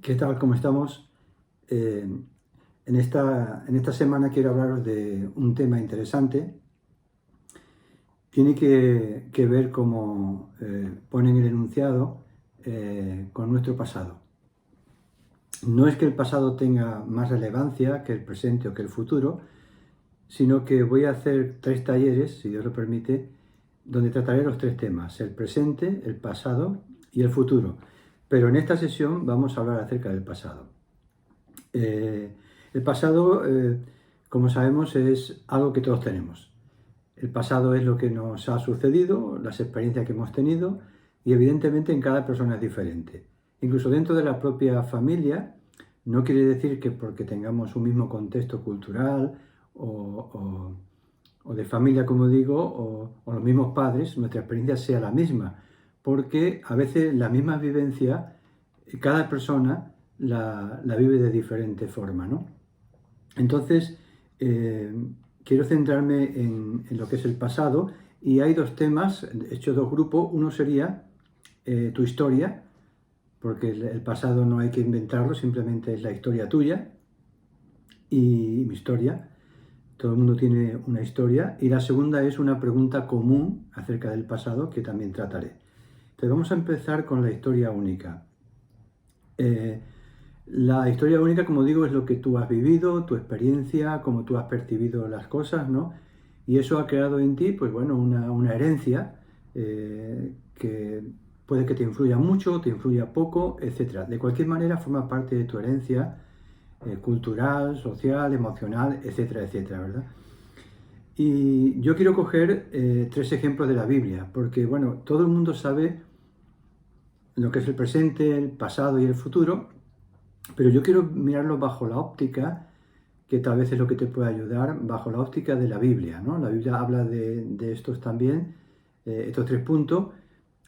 ¿Qué tal? ¿Cómo estamos? Eh, en esta semana quiero hablaros de un tema interesante. Tiene que ver, como pone en el enunciado, con nuestro pasado. No es que el pasado tenga más relevancia que el presente o que el futuro, sino que voy a hacer 3 talleres, si Dios lo permite, donde trataré los 3 temas: el presente, el pasado y el futuro. Pero en esta sesión vamos a hablar acerca del pasado. El pasado, como sabemos, es algo que todos tenemos. El pasado es lo que nos ha sucedido, las experiencias que hemos tenido, y evidentemente en cada persona es diferente. Incluso dentro de la propia familia, no quiere decir que porque tengamos un mismo contexto cultural o de familia, como digo, o los mismos padres, nuestra experiencia sea la misma, porque a veces la misma vivencia, cada persona la vive de diferente forma, ¿no? Entonces, eh, quiero centrarme en lo que es el pasado, y hay 2 temas, he hecho 2 grupos. Uno sería tu historia, porque el pasado no hay que inventarlo, simplemente es la historia tuya y mi historia. Todo el mundo tiene una historia. Y la segunda es una pregunta común acerca del pasado que también trataré. Entonces vamos a empezar con la historia única. La historia única, como digo, es lo que tú has vivido, tu experiencia, cómo tú has percibido las cosas, ¿no? Y eso ha creado en ti, pues bueno, una herencia que puede que te influya mucho, te influya poco, etcétera. De cualquier manera, forma parte de tu herencia cultural, social, emocional, etcétera, etcétera, ¿verdad? Y yo quiero coger 3 ejemplos de la Biblia, porque, bueno, todo el mundo sabe lo que es el presente, el pasado y el futuro, pero yo quiero mirarlo bajo la óptica, que tal vez es lo que te puede ayudar, bajo la óptica de la Biblia, ¿no? La Biblia habla de estos también, estos 3 puntos,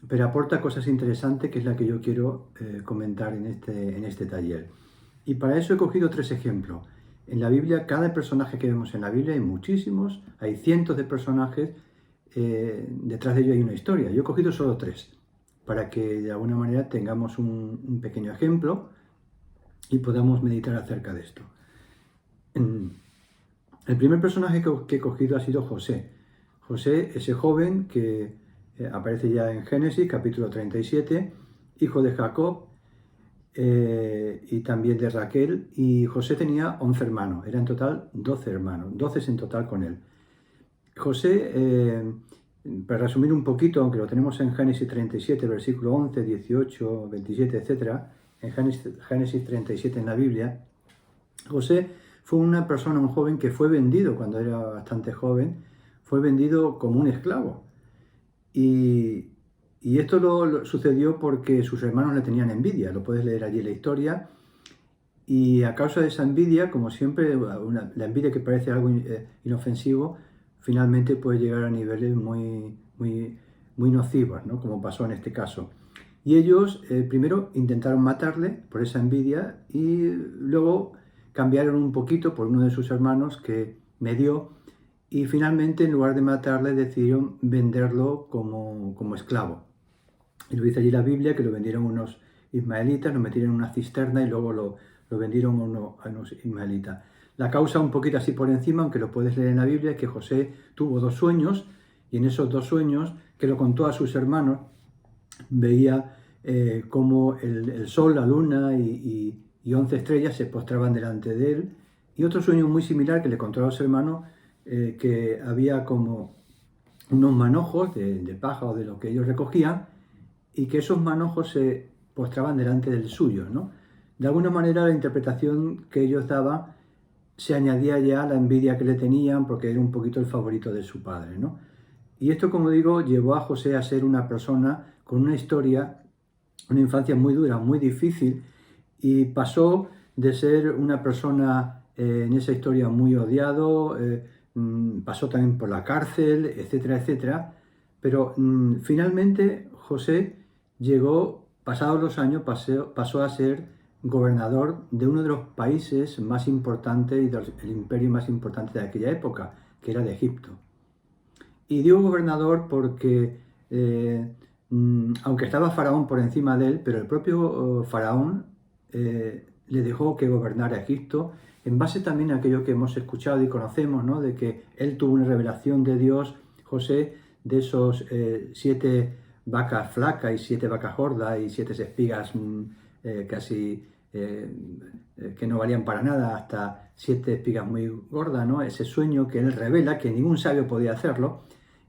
pero aporta cosas interesantes, que es la que yo quiero comentar en este taller. Y para eso he cogido 3 ejemplos. En la Biblia, cada personaje que vemos en la Biblia, hay muchísimos, hay cientos de personajes, detrás de ello hay una historia. Yo he cogido solo 3, para que de alguna manera tengamos un pequeño ejemplo y podamos meditar acerca de esto. El primer personaje que he cogido ha sido José. José, ese joven que aparece ya en Génesis, capítulo 37, hijo de Jacob y también de Raquel. Y José tenía 11 hermanos, era en total 12 hermanos, 12 en total con él. José, para resumir un poquito, aunque lo tenemos en Génesis 37, versículo 11, 18, 27, etc., en Génesis 37 en la Biblia, José fue una persona, un joven que fue vendido cuando era bastante joven, fue vendido como un esclavo. Y, y esto lo sucedió porque sus hermanos le tenían envidia, lo puedes leer allí en la historia. Y a causa de esa envidia, como siempre, la envidia, que parece algo inofensivo, finalmente puede llegar a niveles muy, muy, muy nocivos, ¿no? Como pasó en este caso. Y ellos primero intentaron matarle por esa envidia, y luego cambiaron un poquito por uno de sus hermanos que medió, y finalmente, en lugar de matarle, decidieron venderlo como esclavo. Y lo dice allí la Biblia, que lo vendieron unos ismaelitas, lo metieron en una cisterna y luego lo vendieron a unos ismaelitas. La causa, un poquito así por encima, aunque lo puedes leer en la Biblia, es que José tuvo 2 sueños, y en esos 2 sueños, que lo contó a sus hermanos, veía cómo el sol, la luna y 11 estrellas se postraban delante de él. Y otro sueño muy similar que le contó a los hermanos, que había como unos manojos de paja o de lo que ellos recogían, y que esos manojos se postraban delante del suyo, ¿no? De alguna manera, la interpretación que ellos daban se añadía ya a la envidia que le tenían, porque era un poquito el favorito de su padre, ¿no? Y esto, como digo, llevó a José a ser una persona con una historia, una infancia muy dura, muy difícil, y pasó de ser una persona en esa historia muy odiado, pasó también por la cárcel, etcétera, etcétera. Pero finalmente José llegó, pasados los años, pasó a ser gobernador de uno de los países más importantes y del imperio más importante de aquella época, que era de Egipto. Y dio gobernador porque, aunque estaba Faraón por encima de él, pero el propio Faraón le dejó que gobernara Egipto, en base también a aquello que hemos escuchado y conocemos, ¿no? De que él tuvo una revelación de Dios, José, de esos 7 vacas flacas y 7 vacas gordas y 7 espigas casi que no valían para nada, hasta 7 espigas muy gordas, ¿no? Ese sueño que él revela, que ningún sabio podía hacerlo,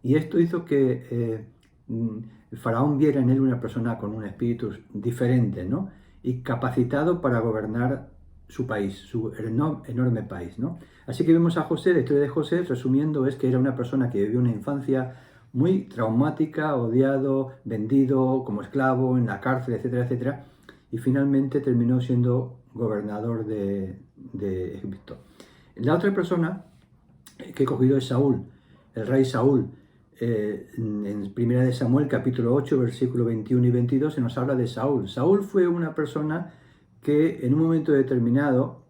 y esto hizo que el faraón viera en él una persona con un espíritu diferente, ¿no? Y capacitado para gobernar su país, su enorme país, ¿no? Así que vemos a José, la historia de José, resumiendo, es que era una persona que vivió una infancia muy traumática, odiado, vendido como esclavo en la cárcel, etcétera, etcétera, y finalmente terminó siendo gobernador de Egipto. La otra persona que he cogido es Saúl, el rey Saúl. En 1 de Samuel capítulo 8, versículo 21 y 22 se nos habla de Saúl. Saúl fue una persona que en un momento determinado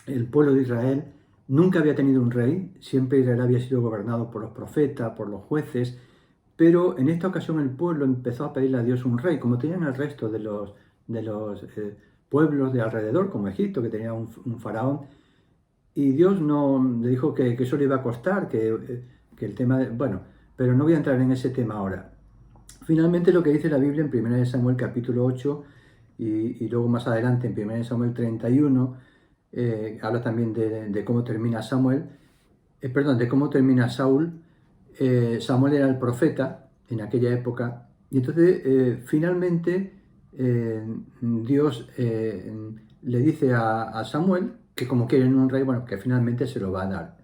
el pueblo de Israel nunca había tenido un rey, siempre Israel había sido gobernado por los profetas, por los jueces, pero en esta ocasión el pueblo empezó a pedirle a Dios un rey, como tenían el resto de los pueblos de alrededor, como Egipto, que tenía un faraón, y Dios no le dijo que eso le iba a costar, que el tema de... Bueno, pero no voy a entrar en ese tema ahora. Finalmente lo que dice la Biblia en 1 Samuel capítulo 8 y luego más adelante en 1 Samuel 31, habla también de cómo termina de cómo termina Saúl. Samuel era el profeta en aquella época y entonces finalmente Dios le dice a Samuel que como quieren un rey, bueno, que finalmente se lo va a dar.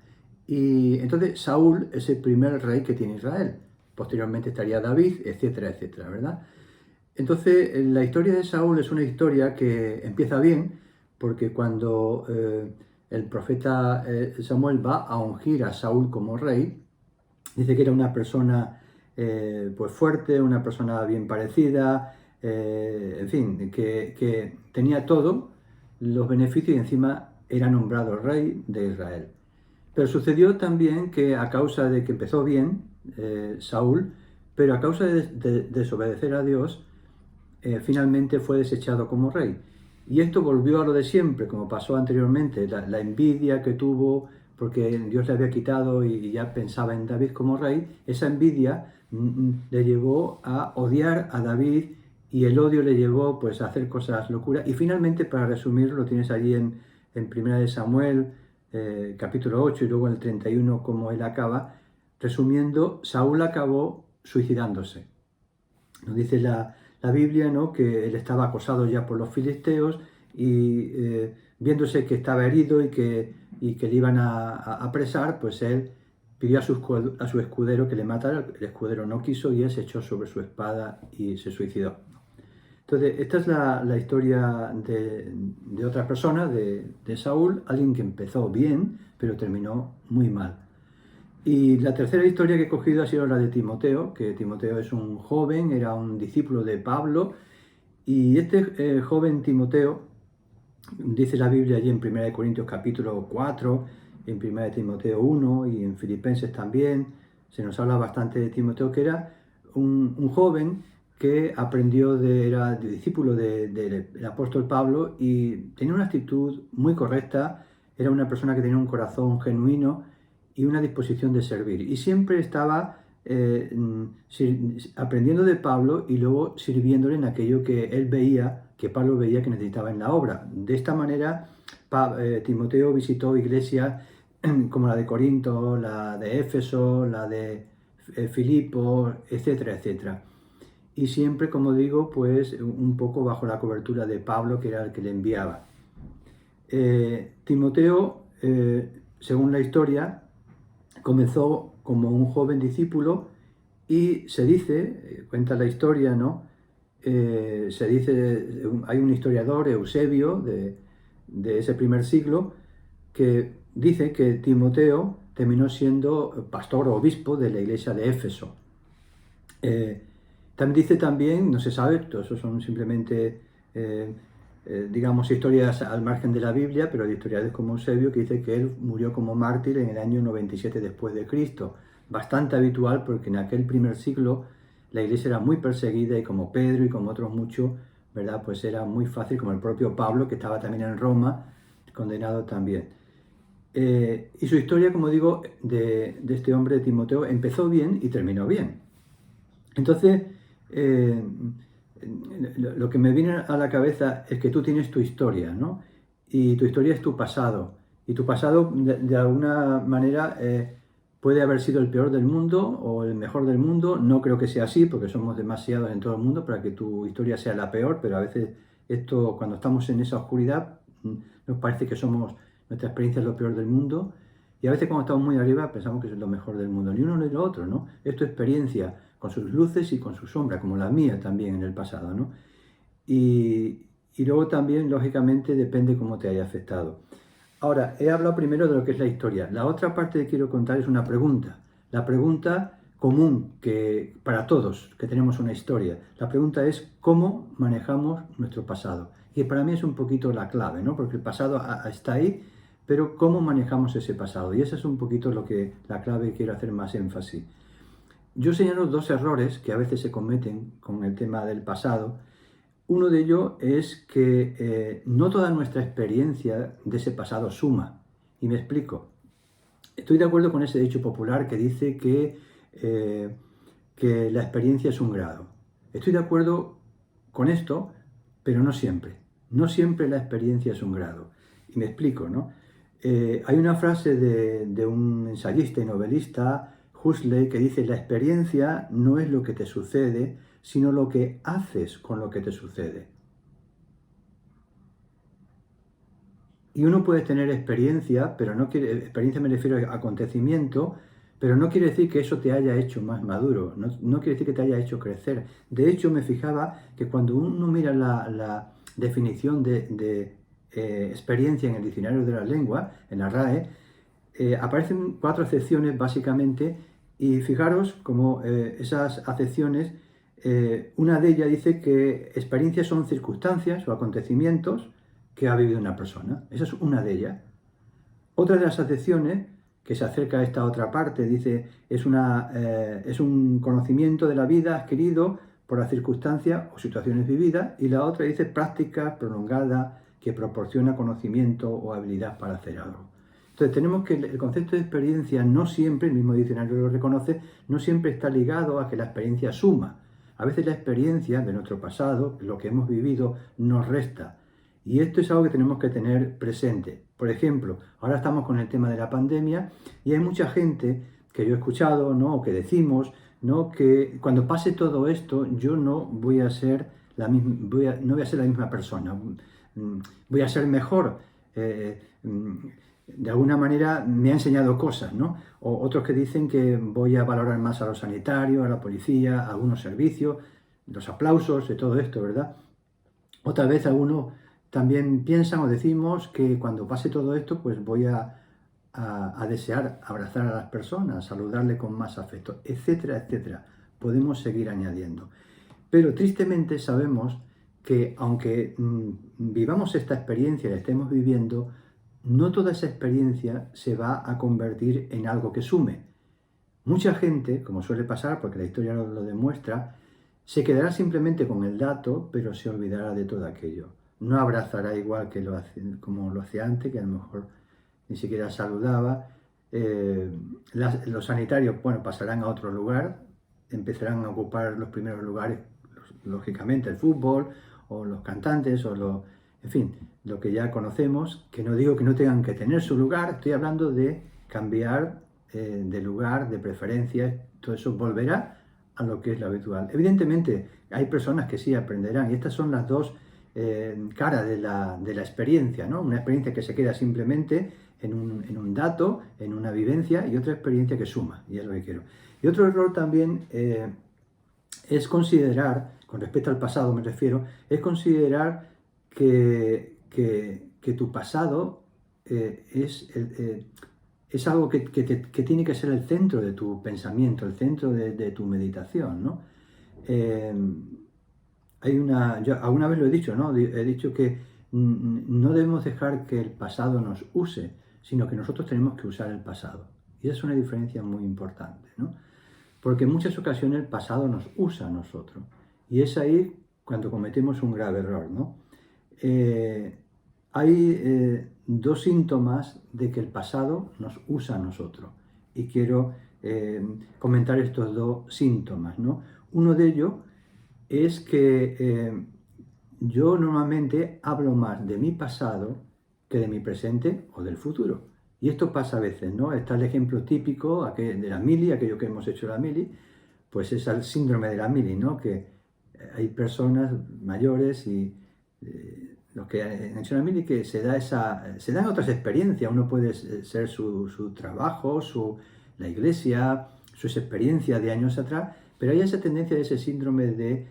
Y entonces Saúl es el primer rey que tiene Israel. Posteriormente estaría David, etcétera, etcétera, ¿verdad? Entonces la historia de Saúl es una historia que empieza bien, porque cuando el profeta Samuel va a ungir a Saúl como rey, dice que era una persona pues fuerte, una persona bien parecida, en fin, que tenía todos los beneficios y encima era nombrado rey de Israel. Pero sucedió también que a causa de que empezó bien Saúl, pero a causa de desobedecer a Dios, finalmente fue desechado como rey. Y esto volvió a lo de siempre, como pasó anteriormente, la envidia que tuvo porque Dios le había quitado y ya pensaba en David como rey. Esa envidia le llevó a odiar a David y el odio le llevó pues a hacer cosas locuras. Y finalmente, para resumir, lo tienes allí en 1 de Samuel, capítulo 8 y luego en el 31 como él acaba. Resumiendo, Saúl acabó suicidándose. Nos dice la Biblia, ¿no?, que él estaba acosado ya por los filisteos y viéndose que estaba herido y que le iban a apresar, pues él pidió a su escudero que le matara. El escudero no quiso y él se echó sobre su espada y se suicidó. Entonces, esta es la historia de otra persona, de Saúl, alguien que empezó bien, pero terminó muy mal. Y la tercera historia que he cogido ha sido la de Timoteo, que Timoteo es un joven, era un discípulo de Pablo, y este joven Timoteo, dice la Biblia allí en 1 Corintios capítulo 4, en 1 Timoteo 1 y en Filipenses también, se nos habla bastante de Timoteo, que era un joven que aprendió, era discípulo del apóstol Pablo y tenía una actitud muy correcta, era una persona que tenía un corazón genuino y una disposición de servir. Y siempre estaba aprendiendo de Pablo y luego sirviéndole en aquello que él veía, que Pablo veía que necesitaba en la obra. De esta manera, Timoteo visitó iglesias como la de Corinto, la de Éfeso, la de Filipo, etcétera, etcétera. Y siempre, como digo, pues un poco bajo la cobertura de Pablo, que era el que le enviaba. Timoteo, según la historia, comenzó como un joven discípulo y se dice, cuenta la historia, ¿no? Se dice, hay un historiador, Eusebio, de ese primer siglo, que dice que Timoteo terminó siendo pastor o obispo de la iglesia de Éfeso. También dice no se sabe, todo eso son simplemente digamos historias al margen de la Biblia, pero hay historiadores como Eusebio que dice que él murió como mártir en el año 97 después de Cristo. Bastante habitual porque en aquel primer siglo la iglesia era muy perseguida y como Pedro y como otros muchos ¿verdad? Pues era muy fácil, como el propio Pablo, que estaba también en Roma, condenado también. Y su historia, como digo, de este hombre de Timoteo, empezó bien y terminó bien. Entonces, eh, lo que me viene a la cabeza es que tú tienes tu historia, ¿no? Y tu historia es tu pasado. Y tu pasado, de alguna manera, puede haber sido el peor del mundo o el mejor del mundo. No creo que sea así, porque somos demasiados en todo el mundo para que tu historia sea la peor, pero a veces esto, cuando estamos en esa oscuridad, nos parece que somos, nuestra experiencia es lo peor del mundo. Y a veces cuando estamos muy arriba pensamos que es lo mejor del mundo. Ni uno ni lo otro, ¿no? Es tu experiencia con sus luces y con sus sombras, como la mía también en el pasado, ¿no? Y luego también, lógicamente, depende cómo te haya afectado. Ahora, he hablado primero de lo que es la historia. La otra parte que quiero contar es una pregunta. La pregunta común que para todos que tenemos una historia. La pregunta es cómo manejamos nuestro pasado. Y para mí es un poquito la clave, ¿no? Porque el pasado está ahí, pero cómo manejamos ese pasado. Y esa es un poquito lo que la clave quiero hacer más énfasis. Yo señalo dos errores que a veces se cometen con el tema del pasado. Uno de ellos es que no toda nuestra experiencia de ese pasado suma. Y me explico. Estoy de acuerdo con ese dicho popular que dice que la experiencia es un grado. Estoy de acuerdo con esto, pero no siempre. No siempre la experiencia es un grado. Y me explico, ¿no? Hay una frase de un ensayista y novelista, Huxley, que dice: la experiencia no es lo que te sucede, sino lo que haces con lo que te sucede. Y uno puede tener experiencia, pero no quiere, experiencia me refiero a acontecimiento, pero no quiere decir que eso te haya hecho más maduro, no quiere decir que te haya hecho crecer. De hecho, me fijaba que cuando uno mira la definición de experiencia en el diccionario de la lengua, en la RAE, aparecen 4 acepciones básicamente, y fijaros como esas acepciones, una de ellas dice que experiencias son circunstancias o acontecimientos que ha vivido una persona. Esa es una de ellas. Otra de las acepciones que se acerca a esta otra parte dice es un conocimiento de la vida adquirido por las circunstancias o situaciones vividas, y la otra dice práctica prolongada que proporciona conocimiento o habilidad para hacer algo. Entonces tenemos que el concepto de experiencia no siempre, el mismo diccionario lo reconoce, no siempre está ligado a que la experiencia suma. A veces la experiencia de nuestro pasado, lo que hemos vivido, nos resta. Y esto es algo que tenemos que tener presente. Por ejemplo, ahora estamos con el tema de la pandemia y hay mucha gente que yo he escuchado, ¿no? O que decimos, ¿no? Que cuando pase todo esto yo no voy a ser no voy a ser la misma persona, voy a ser mejor. De alguna manera me ha enseñado cosas, ¿no? O otros que dicen que voy a valorar más a los sanitarios, a la policía, a algunos servicios, los aplausos de todo esto, ¿verdad? Otra vez algunos también piensan o decimos que cuando pase todo esto, pues voy a desear abrazar a las personas, saludarle con más afecto, etcétera, etcétera. Podemos seguir añadiendo. Pero tristemente sabemos que aunque vivamos esta experiencia y la estemos viviendo, no toda esa experiencia se va a convertir en algo que sume. Mucha gente, como suele pasar, porque la historia lo demuestra, se quedará simplemente con el dato, pero se olvidará de todo aquello. No abrazará igual que como lo hacía antes, que a lo mejor ni siquiera saludaba. Los sanitarios, bueno, pasarán a otro lugar, empezarán a ocupar los primeros lugares, lógicamente el fútbol, o los cantantes, en fin, lo que ya conocemos, que no digo que no tengan que tener su lugar, estoy hablando de cambiar de lugar, de preferencias, todo eso volverá a lo que es lo habitual. Evidentemente, hay personas que sí aprenderán, y estas son las dos caras de la experiencia, ¿no? Una experiencia que se queda simplemente en un dato, en una vivencia, y otra experiencia que suma, y es lo que quiero. Y otro error también es considerar, con respecto al pasado me refiero, es considerar que tu pasado es algo que tiene que ser el centro de tu pensamiento, el centro de tu meditación, ¿no? Yo alguna vez lo he dicho, ¿no? He dicho que no debemos dejar que el pasado nos use, sino que nosotros tenemos que usar el pasado. Y esa es una diferencia muy importante, ¿no? Porque en muchas ocasiones el pasado nos usa a nosotros. Y es ahí cuando cometemos un grave error, ¿no? Hay dos síntomas de que el pasado nos usa a nosotros. Y quiero comentar estos dos síntomas, ¿no? Uno de ellos es que yo normalmente hablo más de mi pasado que de mi presente o del futuro. Y esto pasa a veces, ¿no? Está el ejemplo típico de la mili, aquello que hemos hecho la mili, pues es el síndrome de la mili, ¿no? Que hay personas mayores y los que han hecho la mili que se dan otras experiencias. Uno puede ser su trabajo, la iglesia, sus experiencias de años atrás, pero hay esa tendencia de ese síndrome de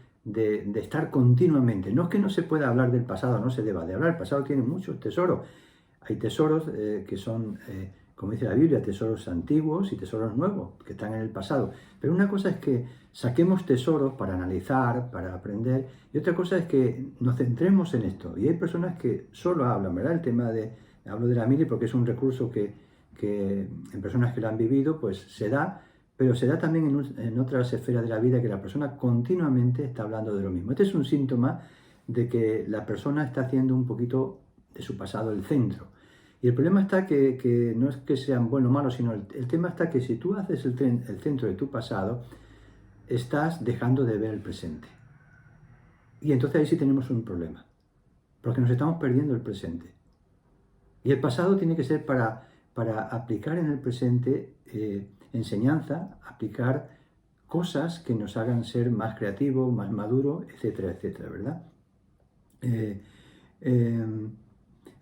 estar continuamente. No es que no se pueda hablar del pasado, no se deba de hablar, el pasado tiene muchos tesoros. Hay tesoros que son, como dice la Biblia, tesoros antiguos y tesoros nuevos, que están en el pasado. Pero una cosa es que saquemos tesoros para analizar, para aprender, y otra cosa es que nos centremos en esto. Y hay personas que solo hablan, ¿verdad? Hablo de la mili porque es un recurso que en personas que lo han vivido, pues se da, pero se da también en otras esferas de la vida que la persona continuamente está hablando de lo mismo. Este es un síntoma de que la persona está haciendo un poquito de su pasado el centro. Y el problema está que no es que sean buenos o malos, sino el tema está que si tú haces el centro de tu pasado, estás dejando de ver el presente. Y entonces ahí sí tenemos un problema, porque nos estamos perdiendo el presente. Y el pasado tiene que ser para aplicar en el presente enseñanza, aplicar cosas que nos hagan ser más creativos, más maduros, etcétera, etcétera, ¿verdad?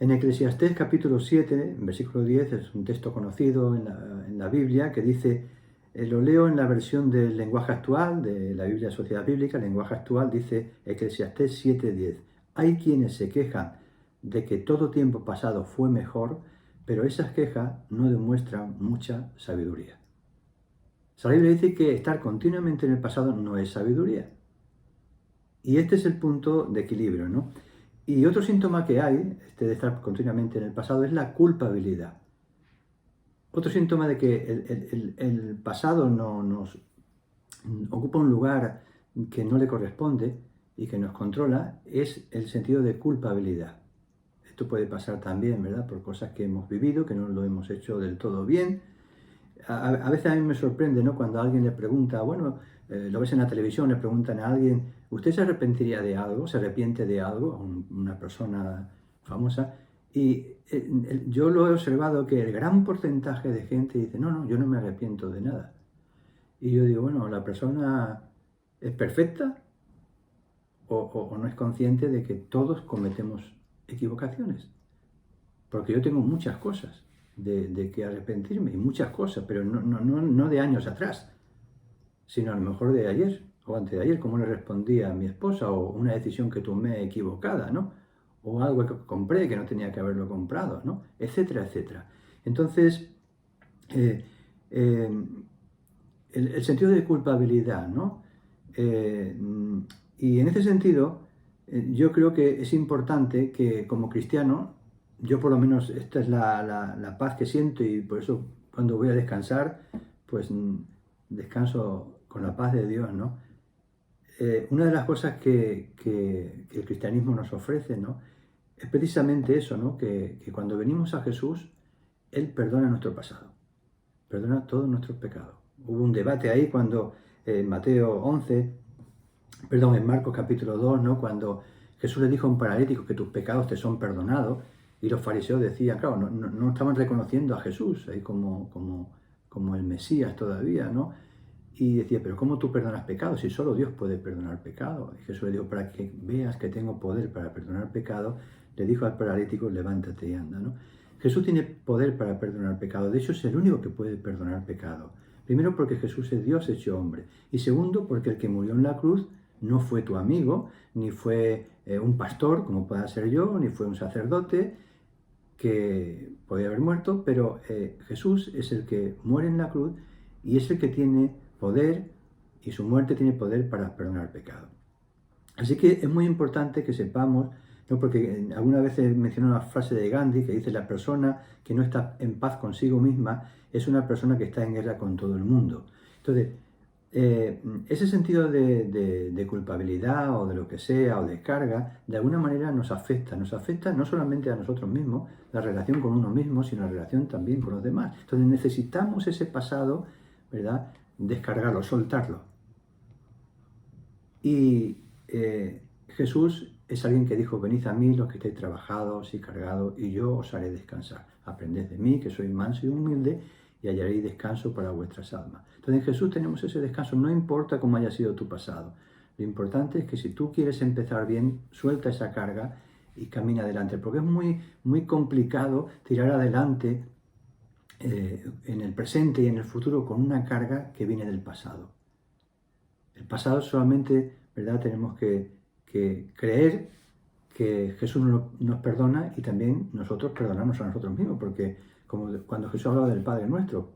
En Eclesiastés capítulo 7, versículo 10, es un texto conocido en la Biblia que dice, lo leo en la versión del lenguaje actual, de la Biblia Sociedad Bíblica, el lenguaje actual dice Eclesiastés 7:10. Hay quienes se quejan de que todo tiempo pasado fue mejor, pero esas quejas no demuestran mucha sabiduría. La Biblia dice que estar continuamente en el pasado no es sabiduría. Y este es el punto de equilibrio, ¿no? Y otro síntoma que hay, de estar continuamente en el pasado, es la culpabilidad. Otro síntoma de que el pasado nos ocupa un lugar que no le corresponde y que nos controla es el sentido de culpabilidad. Esto puede pasar también, ¿verdad? Por cosas que hemos vivido, que no lo hemos hecho del todo bien. A veces a mí me sorprende, ¿no? Cuando alguien le pregunta, bueno, lo ves en la televisión, le preguntan a alguien, ¿usted se arrepentiría de algo? ¿Se arrepiente de algo? A una persona famosa. Y yo lo he observado que el gran porcentaje de gente dice, no, yo no me arrepiento de nada. Y yo digo, bueno, ¿la persona es perfecta o no es consciente de que todos cometemos equivocaciones? Porque yo tengo muchas cosas de que arrepentirme, y muchas cosas, pero no de años atrás, sino a lo mejor de ayer o antes de ayer, como le respondí a mi esposa, o una decisión que tomé equivocada, ¿no? O algo que compré que no tenía que haberlo comprado, ¿no? Etcétera, etcétera. Entonces, el sentido de culpabilidad, ¿no? Y en ese sentido, yo creo que es importante que como cristiano, yo por lo menos esta es la paz que siento, y por eso cuando voy a descansar, pues descanso con la paz de Dios, ¿no? Una de las cosas que el cristianismo nos ofrece, ¿no? Es precisamente eso, ¿no? Que cuando venimos a Jesús, Él perdona nuestro pasado, perdona todos nuestros pecados. Hubo un debate ahí cuando en en Marcos capítulo 2, ¿no? Cuando Jesús le dijo a un paralítico que tus pecados te son perdonados, y los fariseos decían, claro, no estaban reconociendo a Jesús ahí como el Mesías todavía, ¿no? Y decía, pero ¿cómo tú perdonas pecados? Si solo Dios puede perdonar pecados. Y Jesús le dijo, para que veas que tengo poder para perdonar pecados, le dijo al paralítico, levántate y anda, ¿no? Jesús tiene poder para perdonar pecados. De hecho, es el único que puede perdonar pecados. Primero, porque Jesús es Dios hecho hombre. Y segundo, porque el que murió en la cruz no fue tu amigo, ni fue un pastor, como pueda ser yo, ni fue un sacerdote que podía haber muerto, pero Jesús es el que muere en la cruz y es el que tiene poder, y su muerte tiene poder para perdonar el pecado. Así que es muy importante que sepamos, ¿no? Porque alguna vez mencioné una frase de Gandhi que dice, la persona que no está en paz consigo misma es una persona que está en guerra con todo el mundo. Entonces, ese sentido de culpabilidad o de lo que sea o de carga, de alguna manera nos afecta no solamente a nosotros mismos, la relación con uno mismo, sino la relación también con los demás. Entonces necesitamos ese pasado, ¿verdad? Descargarlo, soltarlo. Y Jesús es alguien que dijo: venid a mí los que estéis trabajados y cargados, y yo os haré descansar. Aprended de mí, que soy manso y humilde, y hallaréis descanso para vuestras almas. Entonces en Jesús tenemos ese descanso, no importa cómo haya sido tu pasado. Lo importante es que si tú quieres empezar bien, suelta esa carga y camina adelante, porque es muy complicado tirar adelante en el presente y en el futuro con una carga que viene del pasado. El pasado solamente, ¿verdad? Tenemos que creer que Jesús nos perdona y también nosotros perdonamos a nosotros mismos, porque como cuando Jesús hablaba del Padre Nuestro,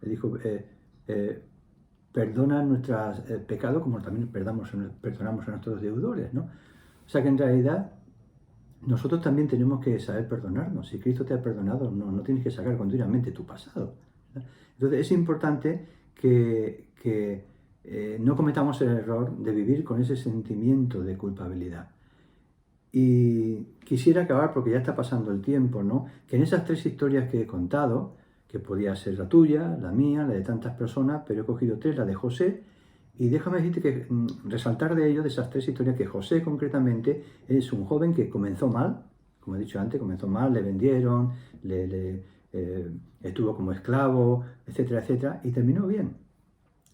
le dijo: perdona nuestros pecados como también perdonamos a nuestros deudores, ¿no? O sea que en realidad nosotros también tenemos que saber perdonarnos. Si Cristo te ha perdonado, no tienes que sacar continuamente tu pasado, ¿verdad? Entonces es importante que no cometamos el error de vivir con ese sentimiento de culpabilidad. Y quisiera acabar, porque ya está pasando el tiempo, ¿no? Que en esas 3 historias que he contado, que podía ser la tuya, la mía, la de tantas personas, pero he cogido 3, la de José, y déjame decirte que resaltar de ello, de esas 3 historias, que José concretamente es un joven que comenzó mal, como he dicho antes, comenzó mal, le vendieron, estuvo como esclavo, etcétera, etcétera, y terminó bien,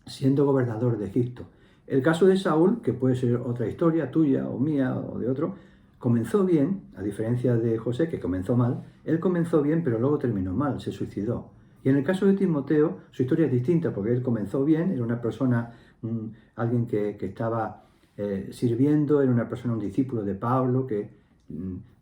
siendo gobernador de Egipto. El caso de Saúl, que puede ser otra historia, tuya o mía o de otro, comenzó bien, a diferencia de José, que comenzó mal. Él comenzó bien, pero luego terminó mal, se suicidó. Y en el caso de Timoteo, su historia es distinta, porque él comenzó bien, era una persona, alguien que estaba sirviendo, era una persona, un discípulo de Pablo, que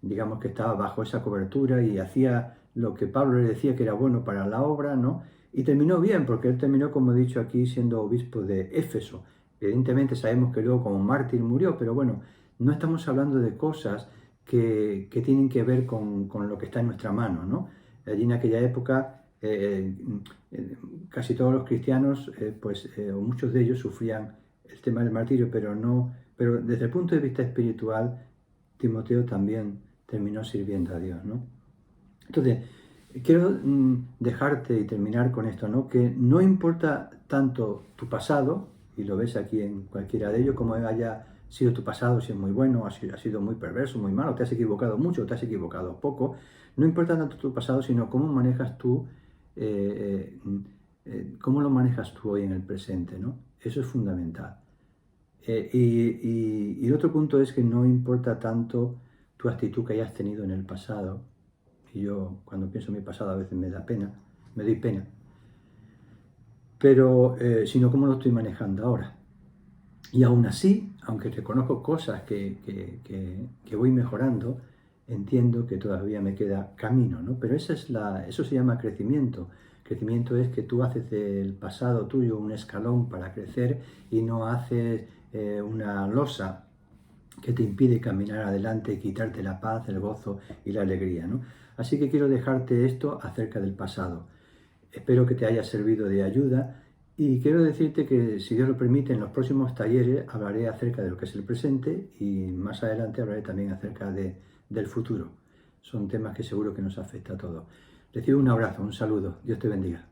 digamos que estaba bajo esa cobertura y hacía lo que Pablo le decía que era bueno para la obra, ¿no? Y terminó bien, porque él terminó, como he dicho aquí, siendo obispo de Éfeso. Evidentemente sabemos que luego como mártir murió, pero bueno, no estamos hablando de cosas que tienen que ver con lo que está en nuestra mano, ¿no? Allí en aquella época casi todos los cristianos, o muchos de ellos sufrían el tema del martirio, pero desde el punto de vista espiritual, Timoteo también terminó sirviendo a Dios, ¿no? Entonces, quiero dejarte y terminar con esto, ¿no? Que no importa tanto tu pasado, y lo ves aquí en cualquiera de ellos, como haya sido tu pasado, si es muy bueno, ha sido muy perverso, muy malo, te has equivocado mucho, te has equivocado poco, no importa tanto tu pasado, sino cómo manejas tú, cómo lo manejas tú hoy en el presente, ¿no? Eso es fundamental. Y el otro punto es que no importa tanto tu actitud que hayas tenido en el pasado. Y yo, cuando pienso en mi pasado, a veces me doy pena, pero sino cómo lo estoy manejando ahora. Y aún así, aunque reconozco cosas que voy mejorando, entiendo que todavía me queda camino, ¿no? Pero eso se llama crecimiento. Crecimiento es que tú haces del pasado tuyo un escalón para crecer y no haces una losa que te impide caminar adelante y quitarte la paz, el gozo y la alegría, ¿no? Así que quiero dejarte esto acerca del pasado. Espero que te haya servido de ayuda y quiero decirte que, si Dios lo permite, en los próximos talleres hablaré acerca de lo que es el presente y más adelante hablaré también acerca del futuro. Son temas que seguro que nos afecta a todos. Recibe un abrazo, un saludo. Dios te bendiga.